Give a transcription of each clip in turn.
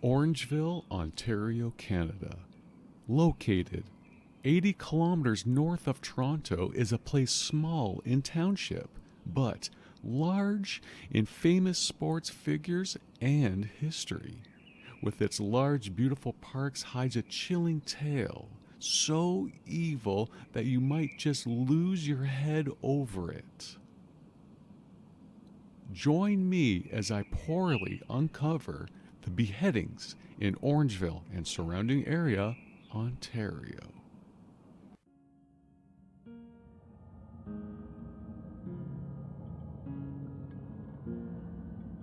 Orangeville, Ontario, Canada. Located 80 kilometers north of Toronto is a place small in township, but large in famous sports figures and history. With its large, beautiful parks hides a chilling tale, so evil that you might just lose your head over it. Join me as I poorly uncover the beheadings in Orangeville and surrounding area, Ontario.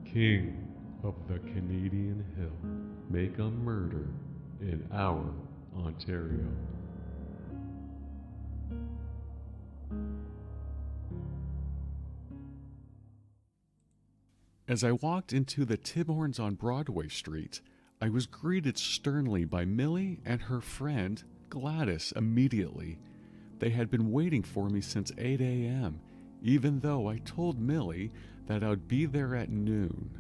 King of the Canadian Hill, make a murder in our Ontario. As I walked into the Tim Hortons on Broadway Street, I was greeted sternly by Millie and her friend Gladys immediately. They had been waiting for me since 8 a.m., even though I told Millie that I would be there at noon.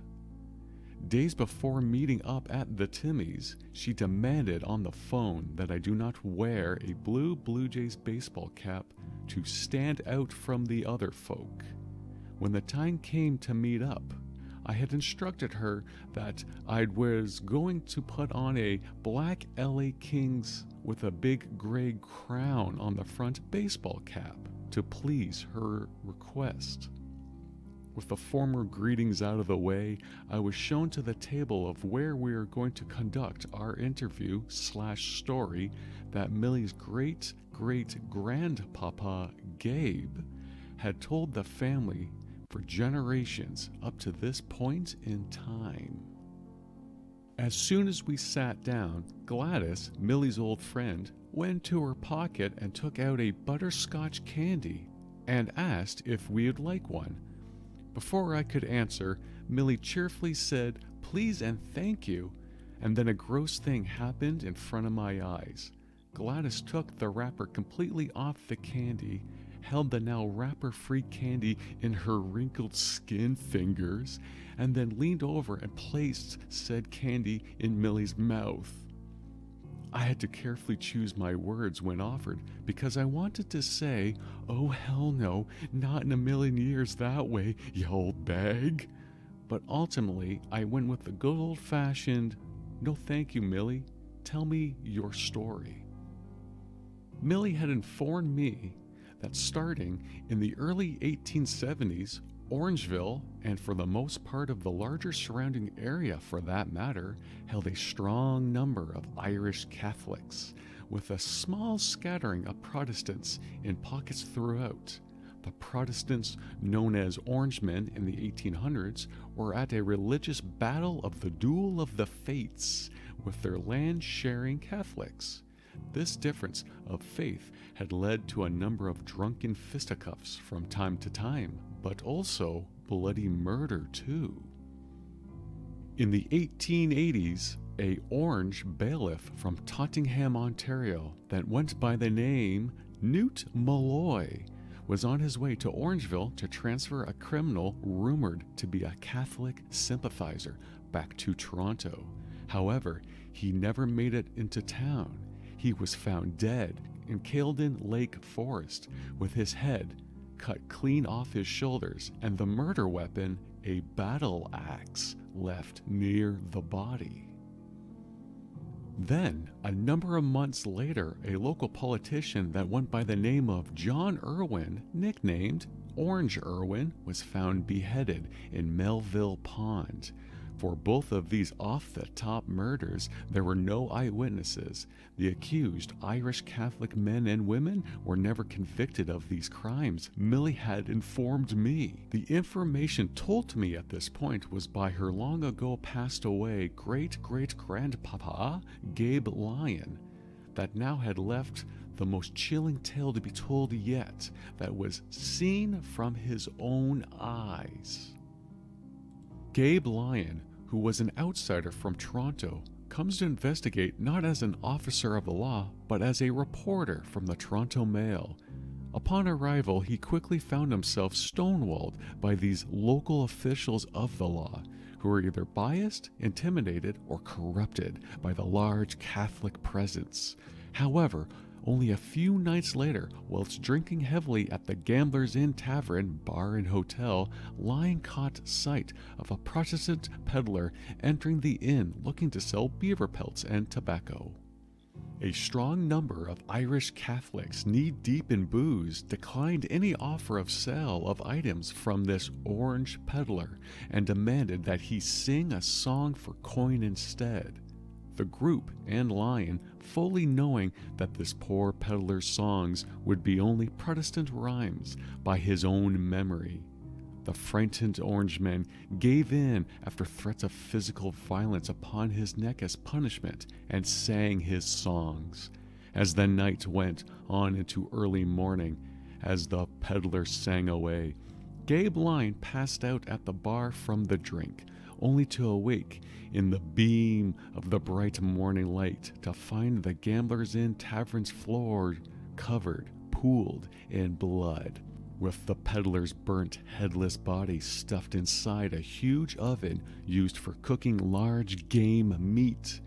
Days before meeting up at the Timmy's, she demanded on the phone that I do not wear a blue Blue Jays baseball cap to stand out from the other folk. When the time came to meet up, I had instructed her that I was going to put on a black LA Kings with a big gray crown on the front baseball cap to please her request. With the former greetings out of the way, I was shown to the table of where we were going to conduct our interview/story that Millie's great-great-grandpapa, Gabe, had told the family for generations up to this point in time. As soon as we sat down, Gladys, Millie's old friend, went to her pocket and took out a butterscotch candy and asked if we would like one. Before I could answer, Millie cheerfully said, "Please and thank you," and then a gross thing happened in front of my eyes. Gladys took the wrapper completely off the candy, held the now wrapper-free candy in her wrinkled skin fingers, and then leaned over and placed said candy in Millie's mouth. I had to carefully choose my words when offered because I wanted to say, "Oh hell no, not in a million years that way, you old bag." But ultimately, I went with the good old-fashioned, "No thank you, Millie, tell me your story." Millie had informed me that starting in the early 1870s, Orangeville, and for the most part of the larger surrounding area for that matter, held a strong number of Irish Catholics, with a small scattering of Protestants in pockets throughout. The Protestants, known as Orangemen in the 1800s, were at a religious battle of the Duel of the Fates with their land-sharing Catholics. This difference of faith had led to a number of drunken fisticuffs from time to time, but also bloody murder too. In the 1880s, a Orange bailiff from Tottenham, Ontario, that went by the name Newt Malloy, was on his way to Orangeville to transfer a criminal rumored to be a Catholic sympathizer back to Toronto. However, he never made it into town. He was found dead in Caledon Lake Forest with his head cut clean off his shoulders and the murder weapon, a battle axe, left near the body. Then, a number of months later, a local politician that went by the name of John Irwin, nicknamed Orange Irwin, was found beheaded in Melville Pond. For both of these off-the-top murders, there were no eyewitnesses. The accused Irish Catholic men and women were never convicted of these crimes, Millie had informed me. The information told to me at this point was by her long ago passed away great-great-grandpapa, Gabe Lyon, that now had left the most chilling tale to be told yet, that was seen from his own eyes. Gabe Lyon, who was an outsider from Toronto, comes to investigate not as an officer of the law, but as a reporter from the Toronto Mail. Upon arrival, he quickly found himself stonewalled by these local officials of the law, who were either biased, intimidated, or corrupted by the large Catholic presence. However, only a few nights later, whilst drinking heavily at the Gamblers Inn Tavern, bar and hotel, Lyon caught sight of a Protestant peddler entering the inn looking to sell beaver pelts and tobacco. A strong number of Irish Catholics, knee-deep in booze, declined any offer of sale of items from this orange peddler and demanded that he sing a song for coin instead. The group and Lyon, fully knowing that this poor peddler's songs would be only Protestant rhymes by his own memory, the frightened Orangemen gave in after threats of physical violence upon his neck as punishment and sang his songs. As the night went on into early morning, as the peddler sang away, Gabe Lyon passed out at the bar from the drink, only to awake in the beam of the bright morning light to find the Gamblers Inn Tavern's floor covered, pooled in blood, with the peddler's burnt, headless body stuffed inside a huge oven used for cooking large game meat.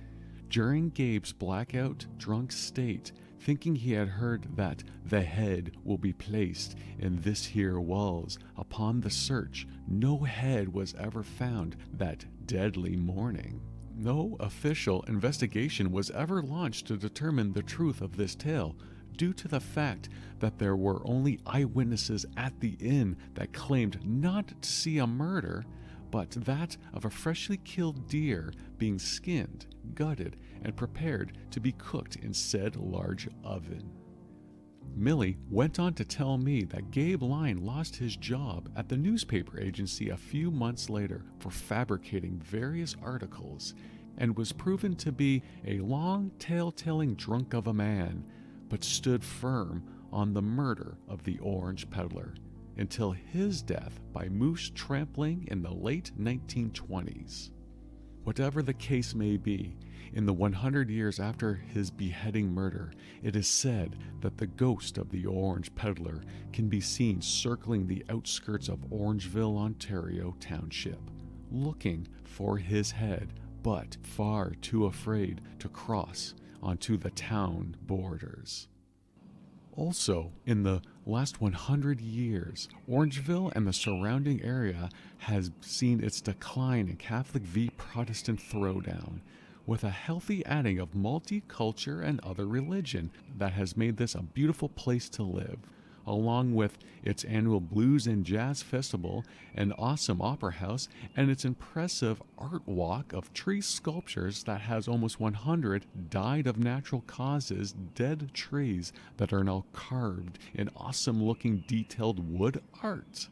During Gabe's blackout, drunk state, thinking he had heard that the head will be placed in this here walls, upon the search, no head was ever found that deadly morning. No official investigation was ever launched to determine the truth of this tale, due to the fact that there were only eyewitnesses at the inn that claimed not to see a murder, but that of a freshly killed deer being skinned, gutted, and prepared to be cooked in said large oven. Millie went on to tell me that Gabe Lyon lost his job at the newspaper agency a few months later for fabricating various articles, and was proven to be a long tale-telling drunk of a man, but stood firm on the murder of the orange peddler until his death by moose trampling in the late 1920s. Whatever the case may be, in the 100 years after his beheading murder, it is said that the ghost of the orange peddler can be seen circling the outskirts of Orangeville, Ontario Township, looking for his head, but far too afraid to cross onto the town borders. Also, in the last 100 years, Orangeville and the surrounding area has seen its decline in Catholic v. Protestant throwdown, with a healthy adding of multicultural and other religion that has made this a beautiful place to live, along with its annual blues and jazz festival, an awesome opera house, and its impressive art walk of tree sculptures that has almost 100 died of natural causes dead trees that are now carved in awesome looking detailed wood art.